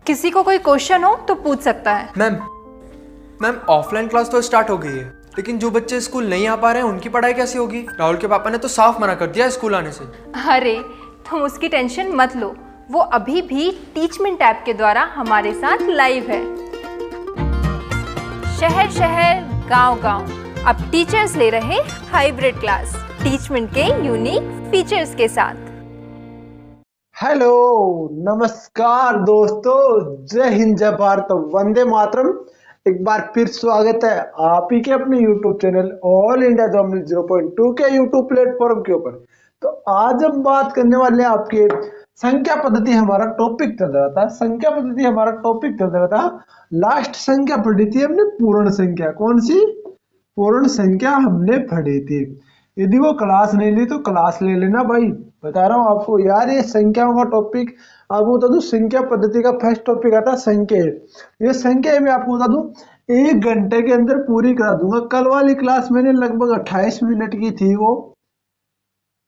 किसी को कोई क्वेश्चन हो तो पूछ सकता है। मैम ऑफलाइन क्लास तो स्टार्ट हो गई है, लेकिन जो बच्चे स्कूल नहीं आ पा रहे हैं उनकी पढ़ाई कैसे होगी? राहुल के पापा ने तो साफ मना कर दिया स्कूल आने से। अरे तुम उसकी टेंशन मत लो, वो अभी भी टीचमेंट ऐप के द्वारा हमारे साथ लाइव है। शहर शहर गांव गांव अब टीचर्स ले रहे हाइब्रिड क्लास टीचमेंट के यूनिक फीचर्स के साथ। हेलो नमस्कार दोस्तों, जय हिंद जय भारत वंदे मातरम। एक बार फिर स्वागत है आप ही के अपने YouTube channel all India Dominic 0.2 के YouTube प्लेटफॉर्म के ऊपर। तो आज हम बात करने वाले हैं आपके संख्या पद्धति। हमारा टॉपिक चल रहा था संख्या पद्धति, हमारा टॉपिक चल रहा था। लास्ट संख्या पढ़ी थी हमने पूर्ण संख्या। कौन सी पूर्ण संख्या हमने पढ़ी थी? यदि वो क्लास नहीं ली तो क्लास ले लेना भाई, बता रहा हूँ आपको यार। ये संख्याओं का टॉपिक आपको बता दूं, संख्या पद्धति का फर्स्ट टॉपिक आता है संख्या। ये संख्या मैं आपको बता दूं 1 घंटे के अंदर पूरी करा दूंगा। कल वाली क्लास मैंने लगभग 28 मिनट की थी वो,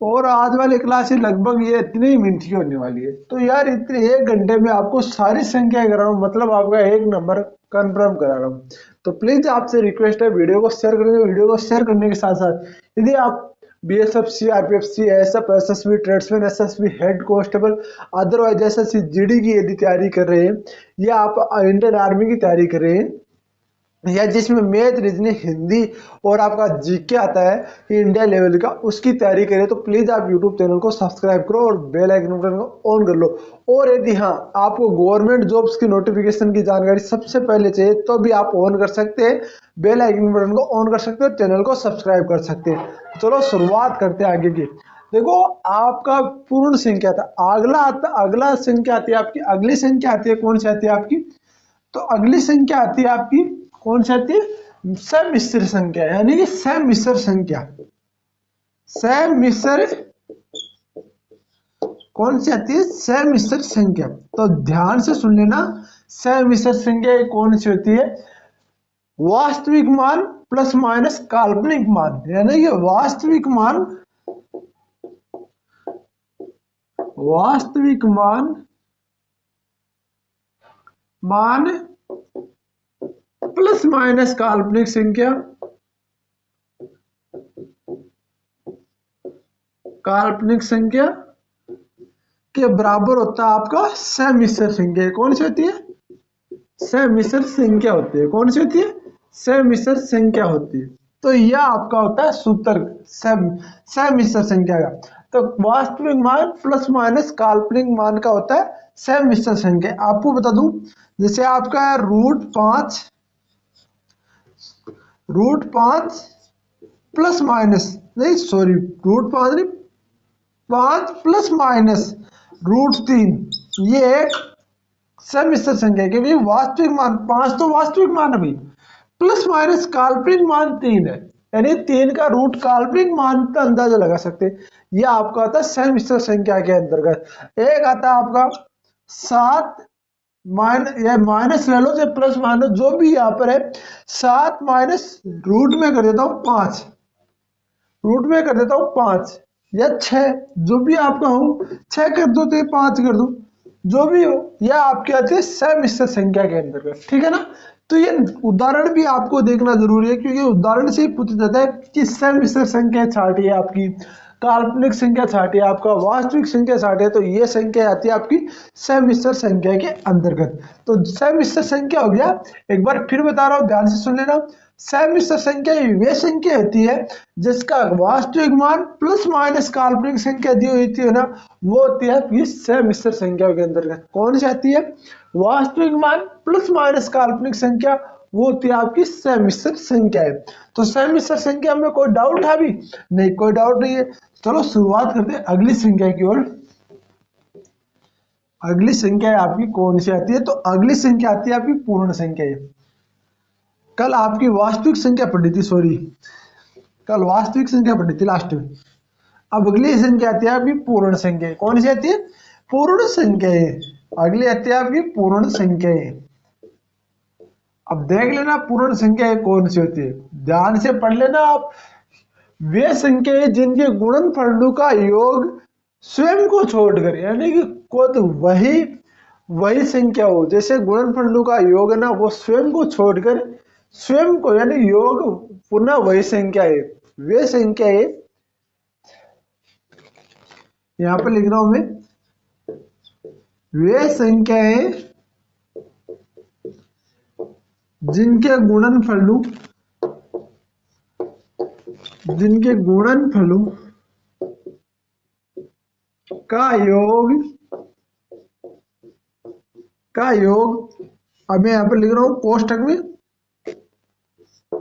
और आज वाली क्लास लगभग ये इतने ही मिनट की होने वाली है। तो यार इतने 1 घंटे में आपको सारी संख्या करा रहा हूँ, मतलब आपका 1 नंबर कंफर्म करा रहा हूँ। तो प्लीज आपसे रिक्वेस्ट है वीडियो को शेयर करें। वीडियो को शेयर करने के साथ साथ यदि आप BSF, CRPF, CSF, SSB, tradesman, SSB, head constable, otherwise SSC GD की यदि तैयारी कर रहे हैं, या आप इंडियन आर्मी की तैयारी कर रहे हैं, या जिसमें मैथ, रीजनिंग, हिंदी और आपका जीके आता है इंडिया लेवल का, उसकी तैयारी करें, तो प्लीज आप यूट्यूब चैनल को सब्सक्राइब करो और बेल आइकन को ऑन कर लो। और यदि हाँ आपको गवर्नमेंट जॉब्स की नोटिफिकेशन की जानकारी सबसे पहले चाहिए तो भी आप ऑन कर सकते हैं, बेल आइकन बटन को ऑन कर सकते हो, चैनल को सब्सक्राइब कर सकते हैं। चलो शुरुआत करते हैं आगे की। देखो आपका पूर्ण संख्या था, अगला संख्या आती है आपकी, अगली संख्या आती है, कौन सी आती है आपकी? तो अगली संख्या आती है आपकी, कौन सी आती है? समिश्र संख्या, यानी कि समिश्र संख्या। समिश्र कौन सी आती है? समिश्र संख्या। तो ध्यान से सुन लेना, समिश्र संख्या कौन सी होती है? वास्तविक मान प्लस माइनस काल्पनिक मान, यानी कि वास्तविक मान प्लस माइनस काल्पनिक संख्या, के बराबर होता है आपका समिश्र संख्या। कौन सी होती है? समिश्र संख्या होती है। कौन सी होती है? समिश्र संख्या होती है। तो यह आपका होता है सूत्र समिश्र संख्या का। तो वास्तविक मान प्लस माइनस काल्पनिक मान का होता है समिश्र संख्या। आपको बता दूं, जैसे आपका रूट पांच प्लस माइनस नहीं, सॉरी रूट 5 नहीं, 5 प्लस माइनस रूट 3, ये एक समिश्र संख्या है, क्योंकि वास्तविक मान 5 तो वास्तविक मान है भाई, प्लस माइनस काल्पनिक मान 3 है, यानी 3 का रूट काल्पनिक मान का अंदाजा लगा सकते हैं। यह आपका आता है समिश्र संख्या के अंतर्गत। एक आता है आपका 7 माइनस ले लो, चाहे प्लस माइनस जो भी यहाँ पर है, 7 माइनस रूट में कर देता हूँ 5, या 6, जो भी आपका हो, 6 कर दो तो 5 कर दो, जो भी हो, यह आपके आते हैं समिश्र संख्या के अंतर्गत। ठीक है ना? तो ये उदाहरण भी आपको देखना जरूरी है, क्योंकि उदाहरण से ही पूछा जाता है कि समिश्र संख्या छाटी है आपकी, काल्पनिक संख्या छाटी है आपका, वास्तविक संख्या छाटी है, तो ये संख्या आती है आपकी समिश्र संख्या के अंतर्गत। तो समिश्र संख्या हो गया। एक बार फिर बता रहा हूं, ध्यान से सुन लेना। समिश्र संख्या वे संख्या होती है जिसका वास्तविक मान प्लस माइनस काल्पनिक संख्या दी हुई थी ना, वो होती है आपकी समिश्र संख्या के अंतर्गत। कौन सी आती है? वास्तविक मान प्लस माइनस काल्पनिक संख्या, वो होती है आपकी समिश्र संख्या है। तो समिश्र संख्या में कोई डाउट है? अभी नहीं, कोई डाउट नहीं है। चलो शुरुआत करते हैं अगली संख्या की ओर। अगली संख्या आपकी कौन सी आती है? तो अगली संख्या आती है आपकी पूर्ण संख्या। कल आपकी वास्तविक संख्या पढ़ी थी, कल वास्तविक संख्या पढ़ी थी लास्ट में। अब अगली संख्या आती है आपकी पूर्ण संख्या। कौन सी आती है? पूर्ण संख्या। अगली आती है आपकी पूर्ण संख्या। अब देख लेना पूर्ण संख्या कौन सी होती है, ध्यान से पढ़ लेना आप। वे संख्या जिनके गुणनफलों का योग स्वयं को छोड़कर, यानी कि खुद वही वही संख्या हो। जैसे गुणनफलों का योग है ना, वो स्वयं को छोड़कर स्वयं को यानी योग पुनः वही संख्या है, वे संख्या है, यहां पर लिख रहा हूं मैं, वे संख्याएं जिनके गुणनफलों का योग अब मैं यहां पर लिख रहा हूं कोष्टक में,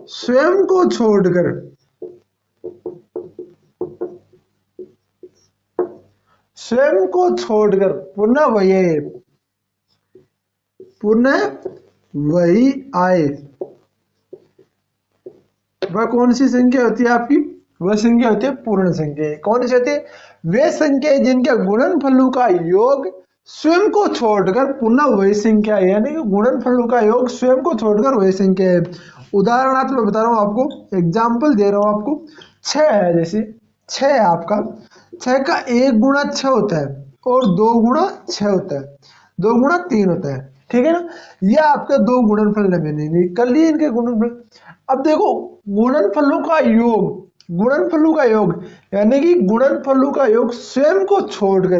स्वयं को छोड़कर पुनः वही आए। वह कौन सी संख्या होती है आपकी? वह संख्या होती है पूर्ण संख्या। कौन सी होती है? वे संख्या जिनके गुणनफलों का योग स्वयं को छोड़कर पुनः वही संख्या है, यानी कि गुणनफलों का योग स्वयं को छोड़कर वही संख्या है। उदाहरणार्थ मैं बता रहा हूं आपको, एग्जाम्पल दे रहा हूं आपको। 6 है, जैसे 6 है आपका, 6 का 1 गुणा 6 होता है और 2 गुणा 6 होता है, 2 गुणा 3 होता है, ठीक है ना। ये आपके दो गुणनफल है, मैंने कर लिए इनके गुणनफल। अब देखो गुणनफलों का योग यानी कि गुणनफलों का योग स्वयं को छोड़कर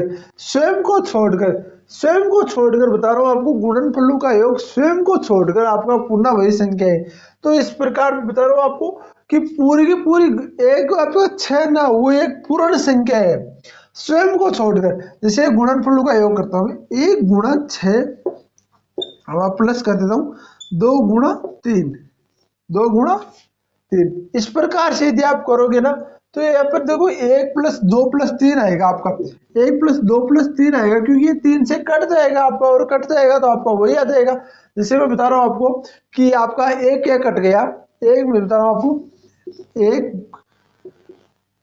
बता रहा हूं आपको, गुणनफलों का योग स्वयं को छोड़कर आपका पुनः वही संख्या है। तो इस प्रकार बता रहा हूं आपको कि पूरी की पूरी एक आपका 6 ना, वो एक पूर्ण संख्या है स्वयं को छोड़कर। जैसे गुणनफलों का योग करता हूं, 1 गुणा 6, अब आप प्लस कर देता हूं, 2 गुणा 3, 2 गुणा 3। इस प्रकार से यदि आप करोगे ना, तो यहाँ पर देखो 1 + 2 + 3 आएगा आपका, 1 + 2 + 3 आएगा, क्योंकि ये 3 से कट जाएगा आपका, और कट जाएगा तो आपका वही आ जाएगा। जैसे मैं बता रहा हूँ आपको कि आपका 1 क्या कट गया, 1 मैं बता रहा हूँ आपको, 1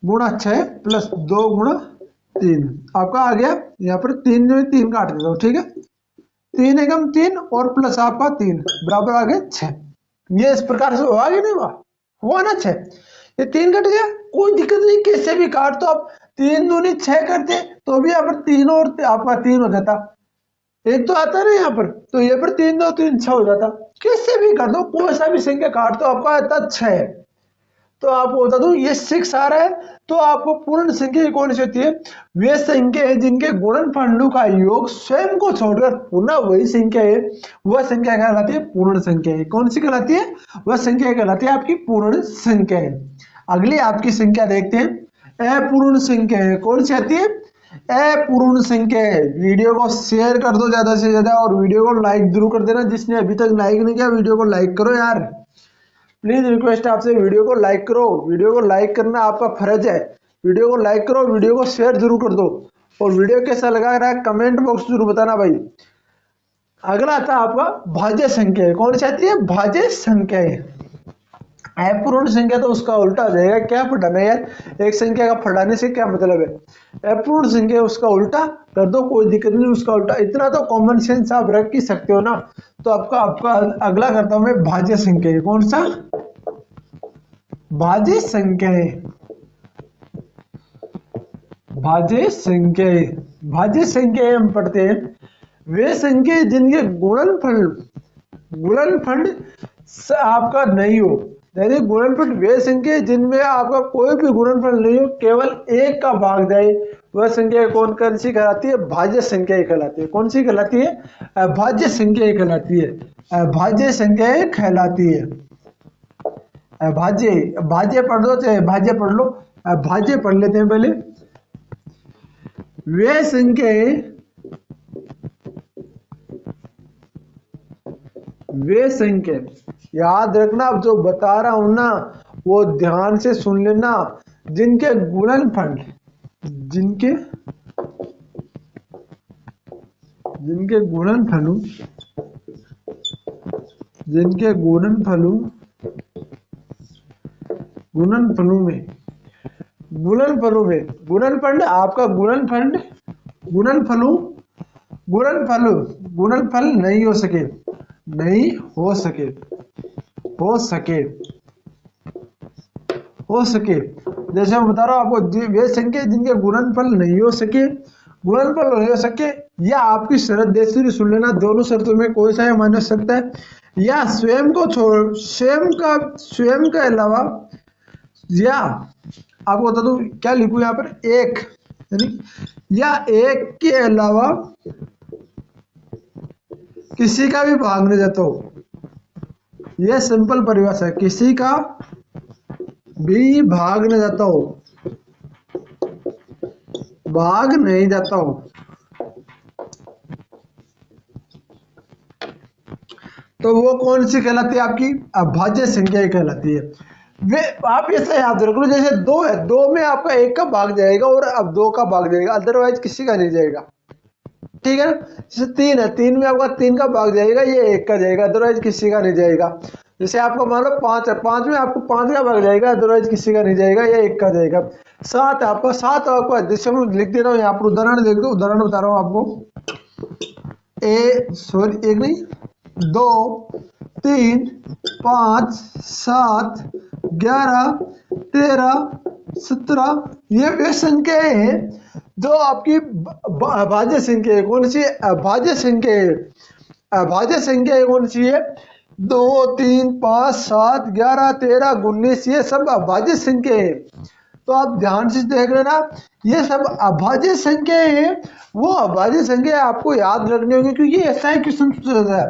गुणा 6 + 2 गुणा 3 आपका आ गया। यहाँ पर 3 में 3 काट देता हूँ, ठीक है, 3 एकम 3 और प्लस आपका 3 बराबर आ गया 6। ये इस प्रकार से हुआ कि नहीं हुआ ना 6, ये 3 कट गया, कोई दिक्कत नहीं, कैसे भी काट, तो आप 3 दूनी 6 करते तो भी यहाँ पर 3 और आपका 3 हो जाता, एक तो आता है ना यहाँ पर, तो यहाँ पर 3 2 3 6 हो जाता। कैसे भी कर दो, कोई सा भी संख्या काट दो, आपका आता 6। तो आपको बता दूं ये 6 आ रहा है, तो आपको पूर्ण संख्या कौन सी होती है? वे संख्या है जिनके गुणनफलों का योग स्वयं को छोड़कर पुनः वही संख्या है, वह संख्या कहलाती है पूर्ण संख्या है। कौन सी कहलाती है? वह संख्या कहलाती है आपकी पूर्ण संख्या है। अगली आपकी संख्या देखते हैं, अपूर्ण संख्या है। कौन सी आती है? अपूर्ण संख्या है। वीडियो को शेयर कर दो ज्यादा से ज्यादा, और वीडियो को लाइक जरूर कर देना। जिसने अभी तक लाइक नहीं किया, वीडियो को लाइक करो यार, प्लीज रिक्वेस्ट आपसे, वीडियो को लाइक करो। वीडियो को लाइक करना आपका फर्ज है, वीडियो को लाइक करो, वीडियो को शेयर जरूर कर दो, और वीडियो कैसा लगा रहा है कमेंट बॉक्स जरूर बताना भाई। अगला आता है आपका भाज्य संख्या। कौन सी आती है? भाज्य संख्या है। अपूर्ण संख्या तो उसका उल्टा हो जाएगा, क्या फटाना यार, एक संख्या का फटाने से क्या मतलब है। अपूर्ण संख्या उसका उल्टा कर दो, कोई दिक्कत नहीं, उसका उल्टा, इतना तो कॉमन सेंस आप रख ही सकते हो ना। तो आपका अगला करता हूं मैं भाज्य संख्या। कौन सा? भाज्य संख्या। भाज्य संख्या हम पढ़ते हैं, वे संख्या जिनके गुणनफल आपका नहीं हो, यानी गुणनफल वे संख्या जिनमें आपका कोई भी गुणनफल नहीं हो, केवल एक का भाग जाए, वह संख्या कौन सी कहलाती है? भाज्य संख्या कहलाती है। कौन सी कहलाती है? अभाज्य संख्या कहलाती है। अभाज्य संख्या कहलाती है। भाज्य पढ़ दो, चाहे भाज्य पढ़ लो, भाज्य पढ़ लेते हैं पहले। वे संख्या याद रखना, अब जो बता रहा हूं ना वो ध्यान से सुन लेना, जिनके गुणनफल गुणनफल आपका गुणनफल नहीं हो सके। जैसे मैं बता रहा हूं आपको, वे संख्या जिनके गुणनफल नहीं हो सके, या आपकी शर्त दूसरी सुन लेना, दोनों शर्तों में कोई सा मान सकता है, या स्वयं को छोड़ स्वयं का अलावा, या आपको बता दूं क्या लिखूं यहाँ पर, एक यानी या एक के अलावा किसी का भी भाग नहीं जाता हो। यह सिंपल परिभाषा है, किसी का भी भाग नहीं जाता हो, भाग नहीं जाता हो। तो वो कौन सी कहलाती है, आपकी अभाज्य संख्या कहलाती है। वे आप ऐसा याद रख लो, जैसे दो है, दो में आपका एक का भाग जाएगा और अब दो का भाग जाएगा, अदरवाइज किसी का नहीं जाएगा, ठीक है ना। जैसे तीन है, तीन में आपका तीन का भाग जाएगा, ये एक का जाएगा, अदरवाइज किसी का नहीं जाएगा। जैसे आपको मान लो पांच है, पांच में आपको पांच का भाग जाएगा, अदरवाइज किसी का नहीं जाएगा, ये एक का जाएगा। सात है आपका, सात आपका जैसे मैं लिख दे रहा हूँ यहाँ पर, उदाहरण देख दो, उदाहरण बता रहा हूँ आपको। एक नहीं, दो, तीन, 5, 7, 11, 13, 17, ये वे संख्या है जो आपकी अभाज्य संख्या है। कौन सी अभाज्य संख्या है, अभाज्य संख्या है कौन सी है, 2, 3, 5, 7, 11, 13, 19, ये सब अभाज्य संख्या है। तो आप ध्यान से देख लेना, ये सब अभाज्य संख्या है। वो अभाज्य संख्या आपको याद रखनी होगी, क्योंकि ऐसा ही क्वेश्चन पूछा जाता है,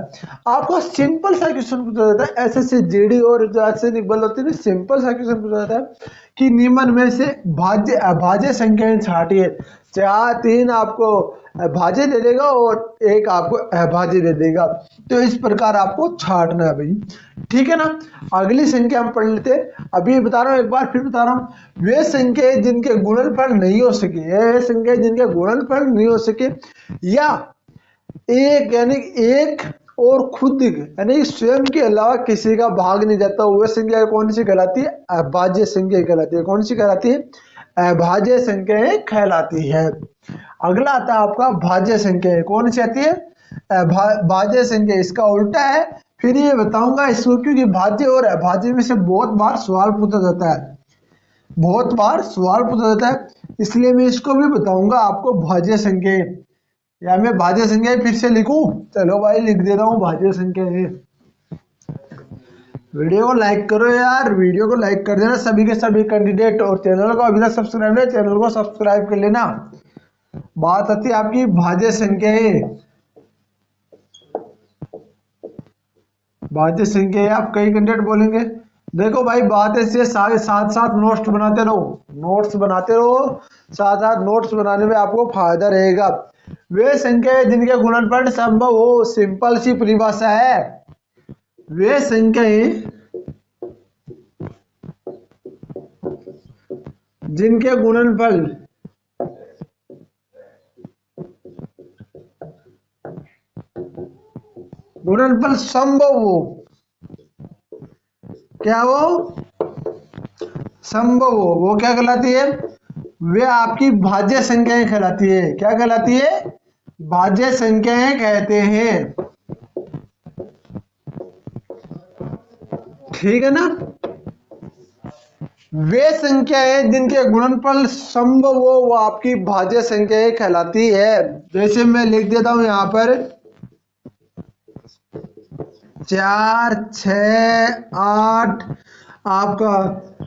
आपको सिंपल सा क्वेश्चन पूछा जाता है। एसएससी जीडी और जो ऐसे निकल होती है, सिंपल सा क्वेश्चन पूछा जाता है कि निम्न में से भाज्य अभाज्य संख्याएं छांटिए। 4, 3 आपको भाज्य दे देगा और एक आपको अभाज्य दे देगा, तो इस प्रकार आपको छांटना है भाई, ठीक है ना। अगली संख्या हम पढ़ लेते हैं, अभी बता रहा हूँ, एक बार फिर बता रहा हूँ, वे संख्या जिनके गुणनफल नहीं हो सके, वे संख्या जिनके गुणनफल नहीं हो सके, या एक यानी एक और खुद यानी स्वयं के अलावा किसी का भाग नहीं जाता, वह संख्या कौन सी कहलाती है, अभाज्य संख्या कहलाती है। कौन सी कहलाती है, अभाज्य संख्याएं कहलाती है। अगला आता है आपका भाज्य संख्या, कौन सी आती है, भाज्य संख्या, इसका उल्टा है। फिर ये बताऊंगा इसको, क्योंकि भाज्य और अभाज्य में से बहुत बार सवाल पूछा जाता है, बहुत बार सवाल पूछा जाता है, इसलिए मैं इसको भी बताऊंगा आपको, भाज्य संख्या। या मैं भाज्य संख्या फिर से लिखूं, चलो भाई लिख दे रहा हूं भाज्य संख्या है। वीडियो को लाइक करो यार, वीडियो को लाइक कर देना सभी के सभी कैंडिडेट, और चैनल को अभी तक सब्सक्राइब नहीं, चैनल को सब्सक्राइब कर लेना। बात आती है आपकी भाज्य संख्या है, भाज्य संख्या है। आप कई कैंडिडेट बोलेंगे देखो भाई बात ऐसे साथ साथ नोट्स बनाते रहो, नोट्स बनाते रहो, साथ साथ नोट्स बनाने में आपको फायदा रहेगा। वे संख्या जिनके गुणनफल संभव हो, सिंपल सी परिभाषा है, वे संख्याएं जिनके गुणनफल संभव हो, क्या हो, संभव हो, वो क्या कहलाती है, वे आपकी भाज्य संख्याएं कहलाती है। क्या कहलाती है, भाज्य संख्याएं कहते हैं, ठीक है ना। वे संख्याएं जिनके गुणनफल संभव हो, वो आपकी भाज्य संख्याएं कहलाती है। जैसे मैं लिख देता हूं यहां पर 4, 6, 8, आपका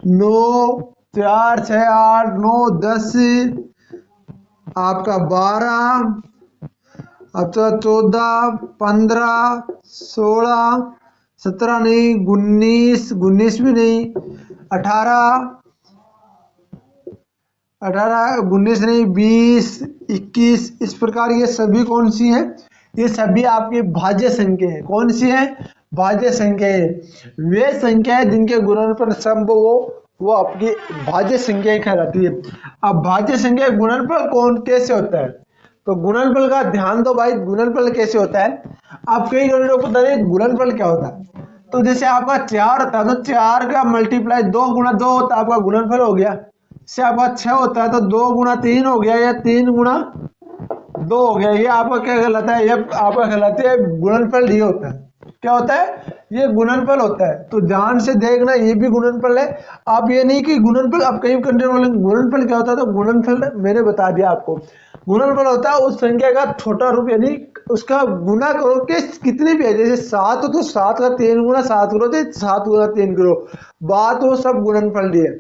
9, 4, 6, 8, 9, 10, आपका 12, आपका 14, 15, 16, 17 नहीं, 19 भी नहीं, 18, 19 नहीं, 20, 21, इस प्रकार ये सभी कौन सी हैं, ये सभी आपकी भाज्य संख्या है। कौन सी है, भाज्य संख्या है। वे संख्याएं जिनके गुणनफल संभव हो, वो आपकी भाज्य संख्याएं कहलाती है। अब भाज्य संख्या गुणनफल कौन कैसे होता है, तो गुणनफल का ध्यान दो भाई, गुणनफल कैसे होता है। आप कई लोगों को बता दें गुणनफल क्या होता है, तो जैसे आपका 4 होता है तो 4 का मल्टीप्लाई 2 गुणा 2 होता है, आपका गुणनफल हो गया। से आपका 6 होता है तो 2 गुणा 3 हो गया, या 3 गुणा 2 हो गया। ये आपका क्या कहलाता है, ये आपका कहलाता है गुणनफल। ये होता है, क्या होता है, ये गुणनफल होता है। तो ध्यान से देखना, ये भी गुणनफल है। आप ये नहीं कि गुणनफल, आप कहीं कंटेंट बोलेंगे गुणनफल क्या होता है, तो गुणनफल मैंने बता दिया आपको। गुणनफल होता है उस संख्या का छोटा रूप, यानी उसका गुना करो कि कितनी भी है। जैसे 7 हो तो 7 का 3 गुना 7 करो तो 7 गुना 3 करो, बात वो सब गुणनफल दी है,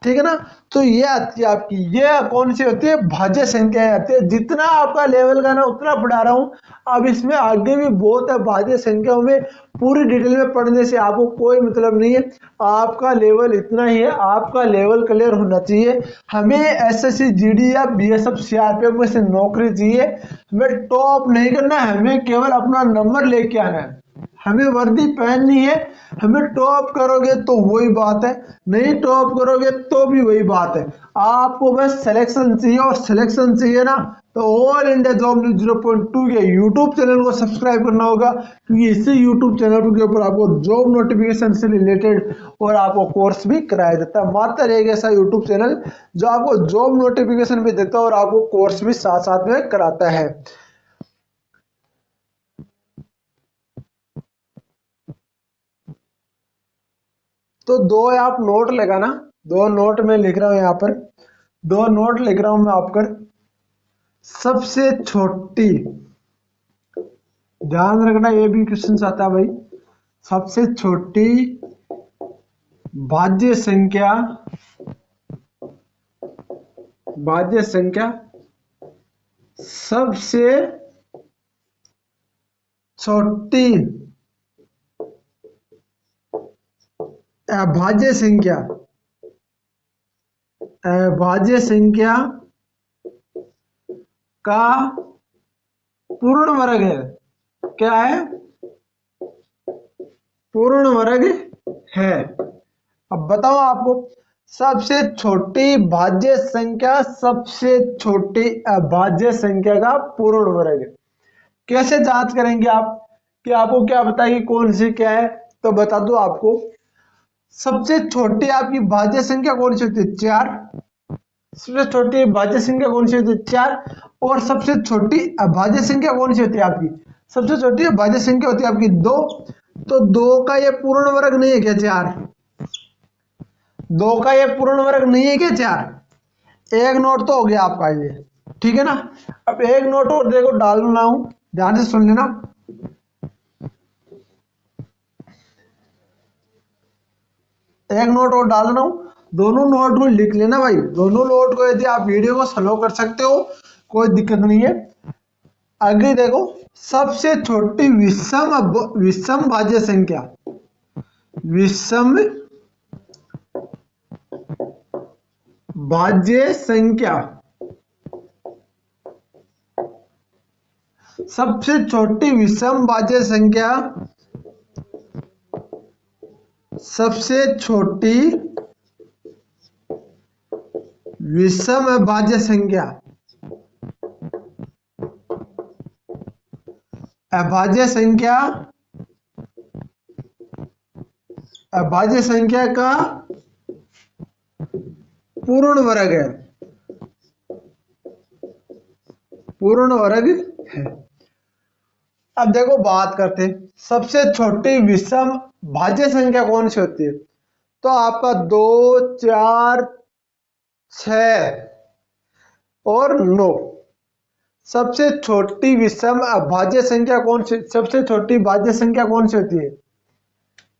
ठीक है ना। तो ये आती है आपकी, ये कौन सी होती है, भाज्य संख्याएं आती है। जितना आपका लेवल का ना उतना पढ़ा रहा हूँ। अब इसमें आगे भी बहुत है, भाज्य संख्याओं में पूरी डिटेल में पढ़ने से आपको कोई मतलब नहीं है। आपका लेवल इतना ही है, आपका लेवल क्लियर होना चाहिए। हमें एसएससी जीडी या बीएसएफ सीआरपीएफ में से नौकरी चाहिए। हमें टॉप नहीं करना है, हमें केवल अपना नंबर लेके आना है, हमें वर्दी पहननी है। हमें टॉप करोगे तो वही बात है, नहीं टॉप करोगे तो भी वही बात है। आपको बस सिलेक्शन चाहिए, और सिलेक्शन चाहिए ना तो ऑल इंडिया जॉब न्यूज 0.2 के यूट्यूब चैनल को सब्सक्राइब करना होगा, क्योंकि इसी यूट्यूब चैनल के ऊपर आपको जॉब नोटिफिकेशन से रिलेटेड और आपको कोर्स भी कराया जाता है। मात्र एक ऐसा यूट्यूब चैनल जो आपको जॉब नोटिफिकेशन भी देता है और आपको कोर्स भी साथ साथ में कराता है। तो दो आप नोट लगाना, दो नोट में लिख रहा हूं, यहाँ पर दो नोट लिख रहा हूं मैं आपकर। सबसे छोटी, ध्यान रखना ये भी क्वेश्चन आता है भाई, सबसे छोटी भाज्य संख्या, भाज्य संख्या सबसे छोटी अभाज्य संख्या, अभाज्य संख्या का पूर्ण वर्ग है। क्या है, पूर्ण वर्ग है। अब बताओ आपको, सबसे छोटी भाज्य संख्या सबसे छोटी अभाज्य संख्या का पूर्ण वर्ग है। कैसे जांच करेंगे आप, कि आपको क्या पता है कि कौन सी क्या है, तो बता दो आपको। सबसे छोटी आपकी भाज्य संख्या कौन सी होती है, 4। सबसे छोटी भाज्य संख्या कौन सी होती है, 4। और सबसे छोटी अभाज्य संख्या कौन सी होती है आपकी, सबसे छोटी भाज्य संख्या होती है आपकी 2। तो 2 का ये पूर्ण वर्ग नहीं है क्या, 4। 2 का ये पूर्ण वर्ग नहीं है क्या, 4। एक नोट तो हो गया आपका ये, ठीक है ना। अब एक नोट और देखो डालना हूं, ध्यान से सुन लेना। एक नोट और डाल रहा हूं, दोनों नोट को लिख लेना भाई। दोनों नोट को यदि आप वीडियो को स्लो कर सकते हो कोई दिक्कत नहीं है। आगे देखो, सबसे छोटी विषम भाज्य संख्या, विषम भाज्य संख्या, सबसे छोटी विषम भाज्य संख्या, सबसे छोटी विषम अभाज्य संख्या, अभाज्य संख्या, अभाज्य संख्या का पूर्ण वर्ग है, पूर्ण वर्ग है। अब देखो बात करते हैं, सबसे छोटी विषम भाज्य संख्या कौन सी होती है, तो आपका 2, 4, 6 और 9। सबसे छोटी विषम अभाज्य संख्या कौन सी, सबसे छोटी भाज्य संख्या कौन सी होती है,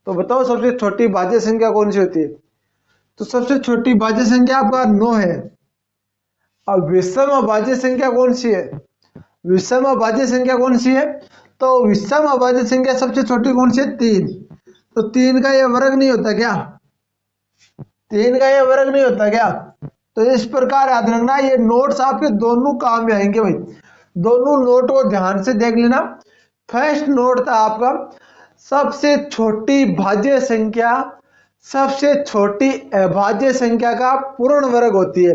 तो बताओ सबसे छोटी भाज्य संख्या कौन सी होती है। तो सबसे छोटी भाज्य संख्या आपका 9 है। अब विषम अभाज्य संख्या कौन सी है, विषम अभाज्य संख्या कौन सी है, तो विषम अभाज्य संख्या सबसे छोटी कौन सी है, 3। तो 3 का ये वर्ग नहीं होता क्या, 3 का ये वर्ग नहीं होता क्या। तो इस प्रकार याद रखना, ये नोट्स आपके दोनों काम में आएंगे भाई। दोनों नोट को ध्यान से देख लेना। फर्स्ट नोट था आपका, सबसे छोटी भाज्य संख्या सबसे छोटी अभाज्य संख्या का पूर्ण वर्ग होती है।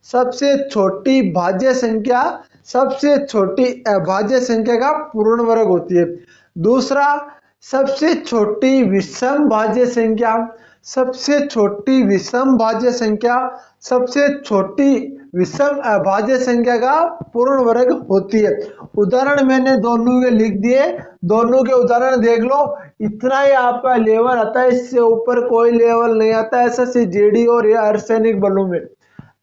सबसे छोटी भाज्य संख्या सबसे छोटी अभाज्य संख्या का पूर्ण वर्ग होती है। दूसरा, सबसे छोटी विषम भाज्य संख्या सबसे छोटी विषम भाज्य संख्या सबसे छोटी विषम अभाज्य संख्या का पूर्ण वर्ग होती है। उदाहरण मैंने दोनों के लिख दिए, दोनों के उदाहरण देख लो। इतना ही आपका लेवल आता है, इससे ऊपर कोई लेवल नहीं आता एसएससी जीडी और या अर्धसैनिक बलों में।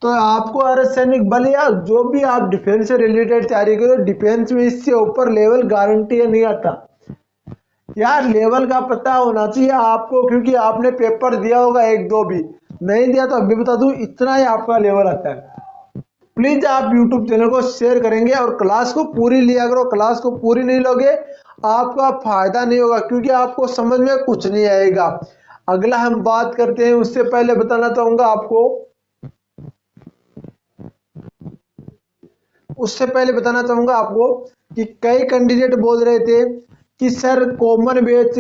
तो आपको अर्धसैनिक बल या जो भी आप डिफेंस से रिलेटेड तैयारी करो, डिफेंस में इससे ऊपर लेवल गारंटी नहीं आता यार। लेवल का पता होना चाहिए आपको, क्योंकि आपने पेपर दिया होगा एक दो भी, नहीं दिया तो अभी बता दूं इतना ही आपका लेवल आता है। प्लीज आप यूट्यूब चैनल को शेयर करेंगे और क्लास को पूरी लिया करो। क्लास को पूरी नहीं लोगे आपका फायदा नहीं होगा, क्योंकि आपको समझ में कुछ नहीं आएगा। अगला हम बात करते हैं, उससे पहले बताना चाहूंगा आपको, कि कई कैंडिडेट बोल रहे थे कि सर कॉमन बैच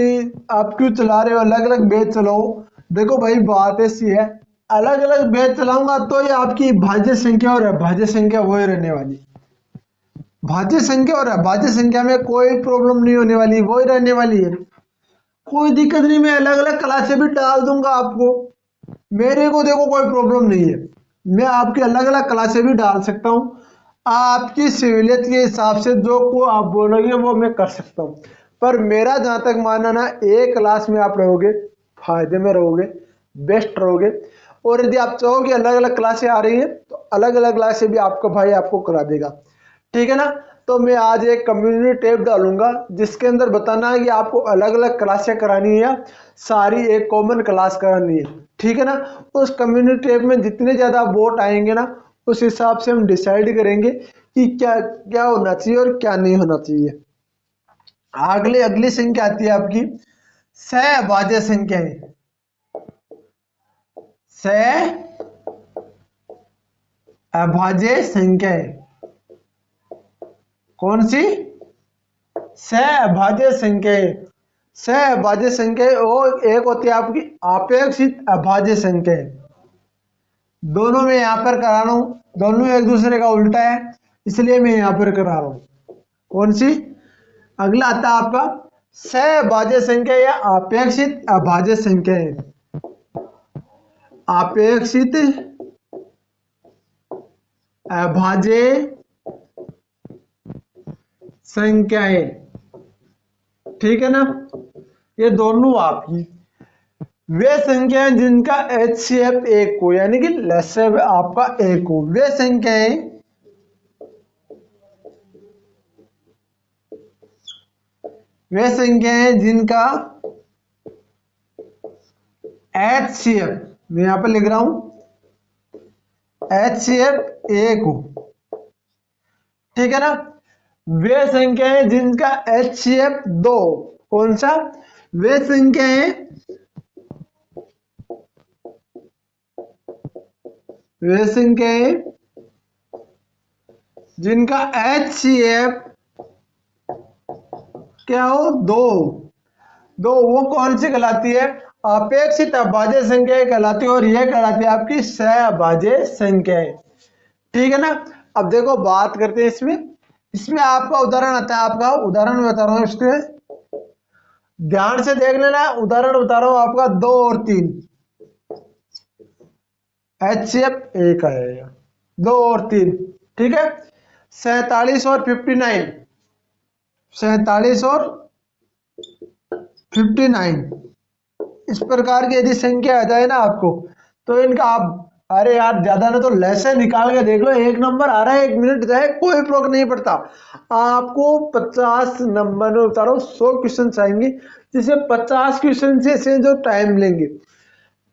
आप क्यों चला रहे हो, अलग अलग बैच चलाओ। देखो भाई बात ऐसी है, अलग अलग बैच चलाऊंगा तो ये आपकी भाज्य संख्या और अभाज्य संख्या वही रहने वाली। भाज्य संख्या और अभाज्य संख्या में कोई प्रॉब्लम नहीं होने वाली, वही रहने वाली है, कोई दिक्कत नहीं। मैं अलग अलग क्लासे भी डाल दूंगा आपको, मेरे को देखो कोई प्रॉब्लम नहीं है, मैं आपके अलग अलग क्लासे भी डाल सकता हूँ। आपकी सहूलियत के हिसाब से जो को आप बोलोगे वो मैं कर सकता हूँ। पर मेरा जहां तक मानना ना, एक क्लास में आप रहोगे फायदे में रहोगे, बेस्ट रहोगे। और यदि आप चाहोगे अलग अलग क्लासें आ रही है तो अलग अलग क्लासें भी आपका भाई आपको करा देगा, ठीक है ना। तो मैं आज एक कम्युनिटी टैब डालूंगा जिसके अंदर बताना है कि आपको अलग अलग क्लासें करानी है या सारी एक कॉमन क्लास करानी है, ठीक है ना। उस कम्युनिटी टैब में जितने ज्यादा वोट आएंगे ना, उस हिसाब से हम डिसाइड करेंगे कि क्या क्या होना चाहिए और क्या नहीं होना चाहिए। अगली संख्या आती है आपकी सहभाज्य संख्याएं। सहअभाज्य संख्याएं कौन सी? सहअभाज्य संख्याएं। सहअभाज्य संख्याएं और एक होती है आपकी अपेक्षित अभाज्य संख्याएं। दोनों में यहां पर करा रहा हूं, दोनों एक दूसरे का उल्टा है इसलिए मैं यहां पर करा रहा हूं। कौन सी? अगला आता है आपका सहभाज्य संख्या या अपेक्षित अभाज्य संख्याएं। अपेक्षित अभाज्य संख्याएं, ठीक है ना। ये दोनों आपकी वे संख्याएं जिनका HCF एक हो, यानी कि लसागु आपका एक हो, वे संख्याएं जिनका HCF, मैं यहां पर लिख रहा हूं HCF एक हो, ठीक है ना। वे संख्याएं जिनका HCF दो, कौन सा? वे संख्याएं जिनका HCF क्या हो? दो। वो कौन सी कहलाती है? अपेक्षित अभाज्य संख्याएं कहलाती है, और यह कहलाती है आपकी सहअभाज्य संख्याएं, ठीक है ना। अब देखो बात करते हैं इसमें आपका उदाहरण आता है, आपका उदाहरण बता रहा हूं, इसके ध्यान से देख लेना। उदाहरण बता रहा हूं आपका 2 और 3, HCF एक आएगा, 2 और 3, ठीक है। 47 और 59, 47 और 59 इस प्रकार की यदि संख्या आ जाए ना आपको, तो इनका आप, अरे यार ज्यादा ना तो लेसे निकाल के देख लो, एक नंबर आ रहा है, 1 मिनट जाए कोई फर्क नहीं पड़ता। आपको 50 नंबर में बता रहा हूं 100 क्वेश्चन आएंगे, जिसे 50 क्वेश्चन से जो टाइम लेंगे।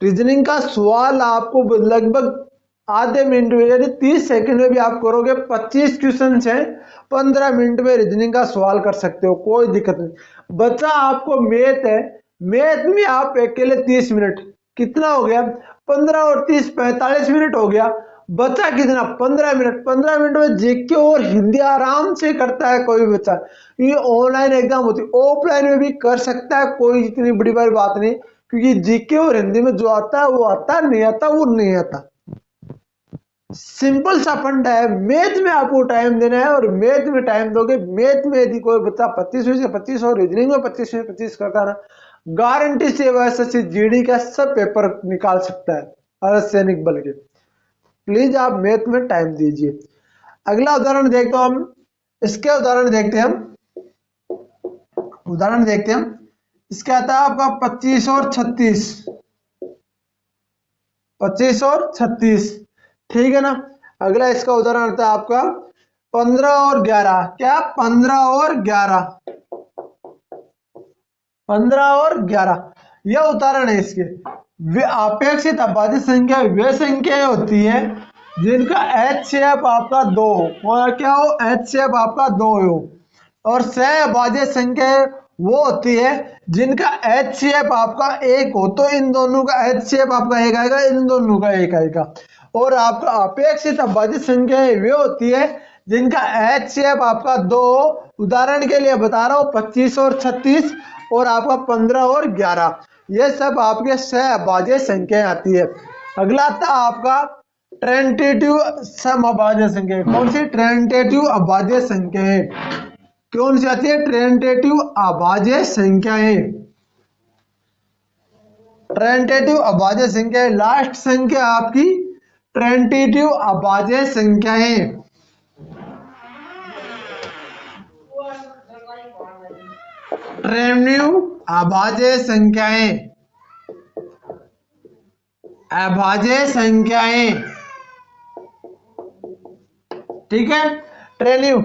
रीजनिंग का सवाल आपको लगभग आधे मिनट में, यानी 30 सेकंड में भी आप करोगे। 25 क्वेश्चन है, 15 मिनट में रीजनिंग का सवाल कर सकते हो, कोई दिक्कत नहीं। बचा आपको मैथ है, मैथ में आप अकेले 30 मिनट, कितना हो गया? 15 और 30 45 मिनट हो गया। बचा कितना? 15 मिनट। 15 मिनट में जीके और हिंदी आराम से करता है कोई बच्चा। ये ऑनलाइन एग्जाम होती है, ऑफलाइन में भी कर सकता है, कोई इतनी बड़ी बड़ी बात नहीं, क्योंकि जीके और हिंदी में जो आता है वो आता, नहीं आता वो नहीं आता। सिंपल सा फंडा है। मैथ में आपको टाइम देना है, और मैथ में टाइम दोगे, मैथ में यदि कोई बच्चा 25 में से 25 और रीजनिंग में 25 में 25 करता है ना, गारंटी से वैसे जीडी का सब पेपर निकाल सकता है अर्धसैनिक बल के। प्लीज आप मैथ में टाइम दीजिए। अगला उदाहरण देखते हम, इसके उदाहरण देखते हम इसके आता है आपका 25 और 36, 25 और 36, ठीक है ना। अगला इसका उदाहरण आता है आपका 15 और 11। क्या 15 और 11, 15 और 11 यह उदाहरण है इसके। वे अपेक्षित अभाज्य संख्या वे संख्याएं होती है जिनका HCF आपका 2 और क्या हो, HCF आपका 2 हो। और सह अभाज्य संख्याएं वो होती है जिनका HCF आपका 1 हो। तो इन दोनों का HCF आपका 1 आएगा, इन दोनों का 1 आएगा। और आपका अपेक्षित अभाज्य संख्याएं वे होती है जिनका HCF आपका 2 हो। उदाहरण के लिए बता रहा हूँ 25 और 36 और आपका 15 और 11, ये सब आपके सह अभाज्य संख्याएं आती है। अगला था आपका टेंटेटिव समअभाज्य संख्या। कौन सी? टेंटेटिव अभाज्य संख्याएं। कौन सी आती है? टेंटेटिव अभाज्य संख्याएं। टेंटेटिव अभाज्य संख्याएं, लास्ट संख्या आपकी टेंटेटिव अभाज्य संख्याएं। टेंटेटिव अभाज्य संख्याएं, अभाज्य संख्याएं, ठीक है। टेंटेटिव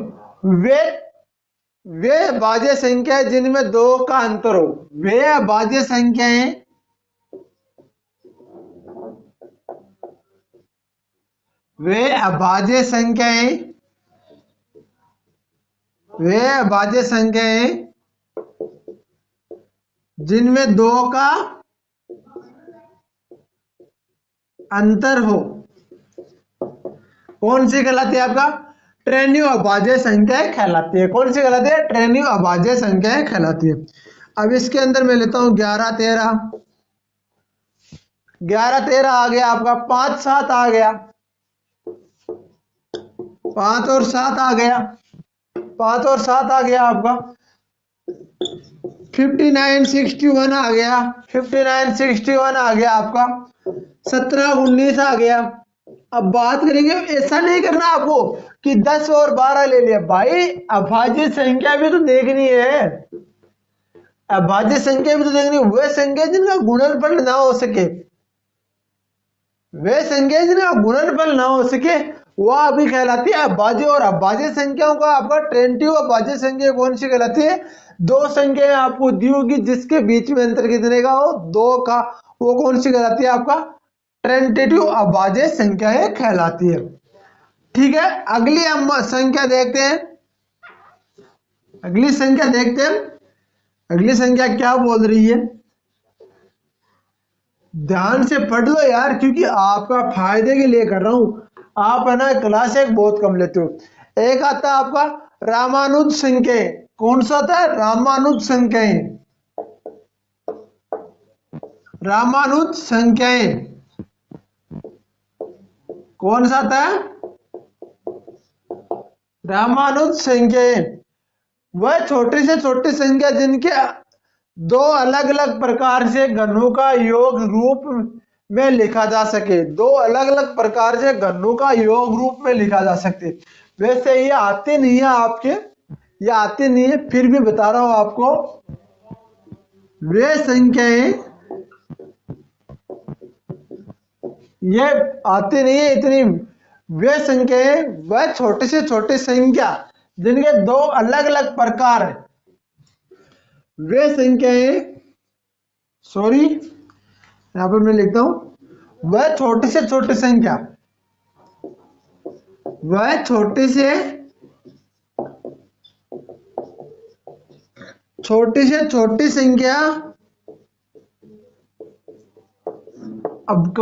वे अभाज्य संख्याएं जिनमें 2 का अंतर हो। वे अभाज्य संख्याएं, वे अभाज्य संख्याएं, वे अभाज्य संख्याएं जिनमें 2 का अंतर हो। कौन सी कहलाती है? आपका टेंटेटिव अभाज्य संख्याएं कहलाती है। कौन सी कहलाती है? टेंटेटिव अभाज्य संख्याएं कहलाती है। अब इसके अंदर मैं लेता हूं 11 13, 11 13 आ गया आपका, 5 7 आ गया, 5 और 7 आ गया, 5 और 7 आ गया आपका, 59 61 आ गया, 59 61 आ गया आपका, 17 19 आ गया। अब बात करेंगे, ऐसा नहीं करना आपको कि 10 और 12 ले लिया भाई, अभाज्य संख्या भी तो देखनी है। अभाज्य संख्या भी तो देखनी है। वे संख्या जिनका गुणनफल ना हो सके, वे संख्या जिनका गुणनफल ना हो सके वह अभी कहलाती है अभाज्य। और अभाज्य संख्याओं का आपका टेंटेटिव अभाज्य संख्या कौन सी कहलाती है? 2 संख्याएं आपको दी होगी जिसके बीच में अंतर कितने का हो? 2 का। वो कौन सी कहलाती है? आपका टेंटेटिव अभाज्य संख्याएं कहलाती है। ठीक है, अगली हम संख्या देखते हैं। अगली संख्या देखते हैं। अगली संख्या क्या बोल रही है? ध्यान से पढ़ लो यार, क्योंकि आपका फायदे के लिए कर रहा हूं। आप है ना क्लास एक बहुत कम लेते हो। एक आता है आपका रामानुज संख्याएं। कौन सा आता है? रामानुज संख्याएं, रामानुज संख्याएं। कौन सा आता है? रामानुज संख्याएं। वह छोटी से छोटी संख्या जिनके 2 अलग अलग प्रकार से घनों का योग रूप में लिखा जा सके। 2 अलग अलग प्रकार से घनों का योग रूप में लिखा जा सकते। वैसे ये आते नहीं है आपके, ये आते नहीं है, फिर भी बता रहा हूं आपको। वे संख्याएं, ये आते नहीं है इतनी। वे संख्याएं, वह छोटे से छोटे संख्या जिनके 2 अलग अलग प्रकार है। वे संख्याएं, सॉरी यहां पर मैं लिखता हूं, वह छोटी से छोटी संख्या, वह छोटी से छोटी संख्या। अब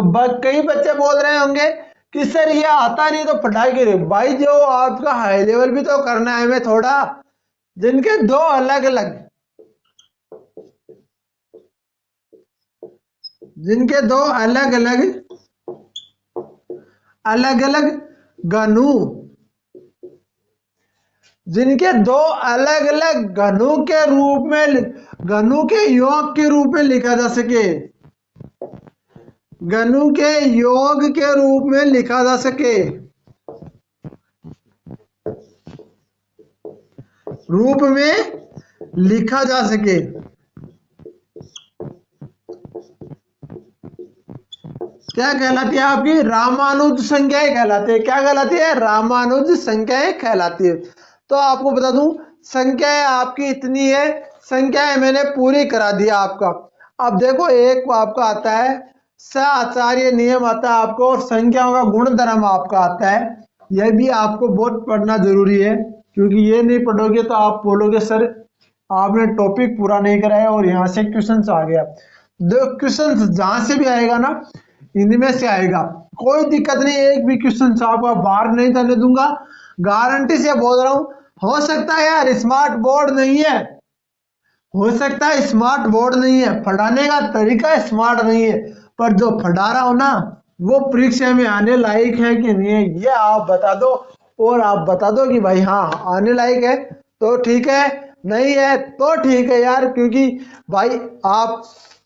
कई बच्चे बोल रहे होंगे कि सर ये आता नहीं तो पढ़ाई करे। भाई जो आपका हाई लेवल भी तो करना है हमें थोड़ा। जिनके 2 अलग अलग, जिनके 2 अलग अलग घनों, जिनके 2 अलग अलग घनों के रूप में, घनों के योग के रूप में लिखा जा सके, घनों के योग के रूप में लिखा जा सके, रूप में लिखा जा सके। क्या कहलाती है आपकी? रामानुज संख्याएं कहलाती है। क्या कहलाती है? रामानुज संख्याएं कहलाती है। तो आपको बता दूं संख्याएं आपकी इतनी है, संख्याएं मैंने पूरी करा दिया आपका। अब देखो एक आपका आता है सह नियम आता है आपको, और संख्याओं का गुणधर्म आपका आता है। यह भी आपको बहुत पढ़ना जरूरी है, क्योंकि ये नहीं पढ़ोगे तो आप बोलोगे सर आपने टॉपिक पूरा नहीं कराया और यहाँ से क्वेश्चन आ गया। दो क्वेश्चन जहां से भी आएगा ना इनमें से आएगा, कोई दिक्कत नहीं, एक भी क्वेश्चन आपका बाहर नहीं जाने दूंगा, गारंटी से बोल रहा हूं। हो सकता है यार स्मार्ट बोर्ड नहीं है, हो सकता है स्मार्ट बोर्ड नहीं है, पढ़ाने का तरीका स्मार्ट नहीं है, पर जो पढ़ा रहा हो ना वो परीक्षा में आने लायक है कि नहीं है ये आप बता दो। और आप बता दो कि भाई हाँ आने लायक है तो ठीक है, नहीं है तो ठीक है यार, क्योंकि भाई आप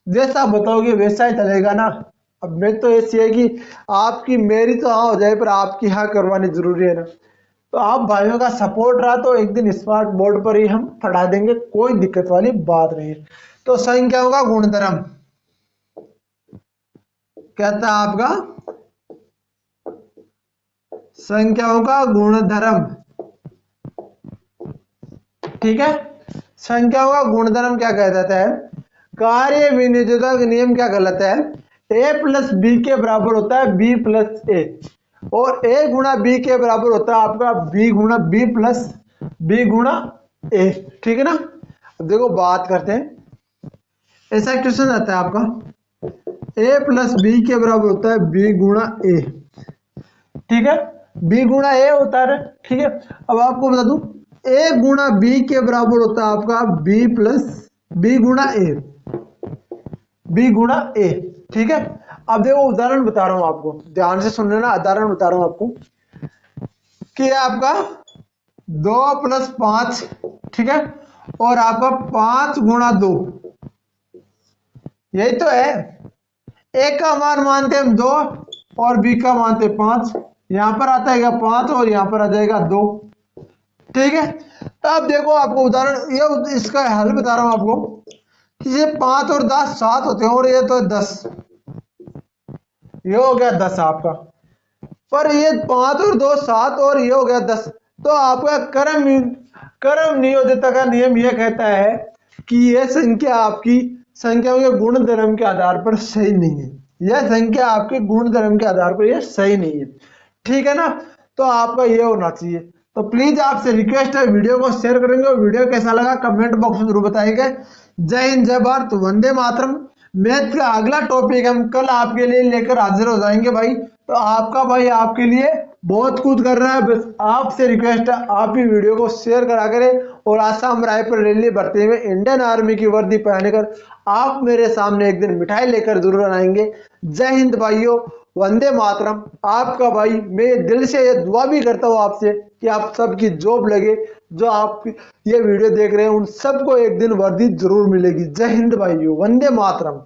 जैसा बताओगे वैसा ही चलेगा ना। अब मैं तो ऐसी है कि आपकी मेरी तो हाँ हो जाए पर आपकी हाँ करवानी जरूरी है ना। तो आप भाइयों का सपोर्ट रहा तो एक दिन स्मार्ट बोर्ड पर ही हम पढ़ा देंगे, कोई दिक्कत वाली बात नहीं है। तो संख्याओं का गुणधर्म कहता है आपका, संख्याओं का गुणधर्म, ठीक है। संख्याओं का गुणधर्म क्या कह देता है? कार्य विनियोजन का नियम क्या कहलाता है? a प्लस बी के बराबर होता है b प्लस ए, और a गुणा b के बराबर होता है आपका b गुणा b प्लस b गुणा a, ठीक है ना। अब देखो बात करते हैं, ऐसा क्वेश्चन आता है आपका a प्लस b के बराबर होता है b गुणा a, ठीक है, b गुणा a होता है, ठीक है। अब आपको बता दूं a गुणा b के बराबर होता है आपका b प्लस b गुणा a, b गुणा a, ठीक है। अब देखो उदाहरण बता रहा हूं आपको, ध्यान से सुन लेना, उदाहरण बता रहा हूं आपको कि आपका 2 प्लस 5, ठीक है, और आपका 5 गुणा 2, यही तो है। ए का मान मानते हम 2 और बी का मानते 5, यहां पर आता है 5 और यहां पर आ जाएगा 2, ठीक है। तो अब देखो आपको उदाहरण ये इसका हल बता रहा हूं आपको, ये 5 और 10 7 होते हैं और ये तो 10, ये हो गया 10 आपका, पर ये 5 और 2 7 और ये हो गया 10। तो आपका कर्म नियोजकता का नियम यह कहता है कि यह संख्या आपकी संख्याओं के गुण धर्म के आधार पर सही नहीं है, यह संख्या आपके गुण धर्म के आधार पर यह सही नहीं है, ठीक है ना। तो आपका ये होना चाहिए। तो प्लीज आपसे रिक्वेस्ट है वीडियो को शेयर करेंगे, और वीडियो कैसा लगा कमेंट बॉक्स में जरूर बताइएगा। जय हिंद, जय भारत, वंदे मातरम। मैथ का अगला टॉपिक हम कल आपके लिए लेकर हाजिर हो जाएंगे भाई। तो आपका भाई आपके लिए बहुत कुछ कर रहा है, बस आपसे रिक्वेस्ट है आप ही वीडियो को शेयर करा करें, और आसाम रायपुर रैली भरते हुए इंडियन आर्मी की वर्दी पहने कर आप मेरे सामने एक दिन मिठाई लेकर जरूर आएंगे। जय हिंद भाइयों, वंदे मातरम। आपका भाई मैं दिल से ये दुआ भी करता हूँ आपसे कि आप सबकी जॉब लगे, जो आप ये वीडियो देख रहे हैं उन सबको एक दिन वर्दी जरूर मिलेगी। जय हिंद भाइयों, वंदे मातरम।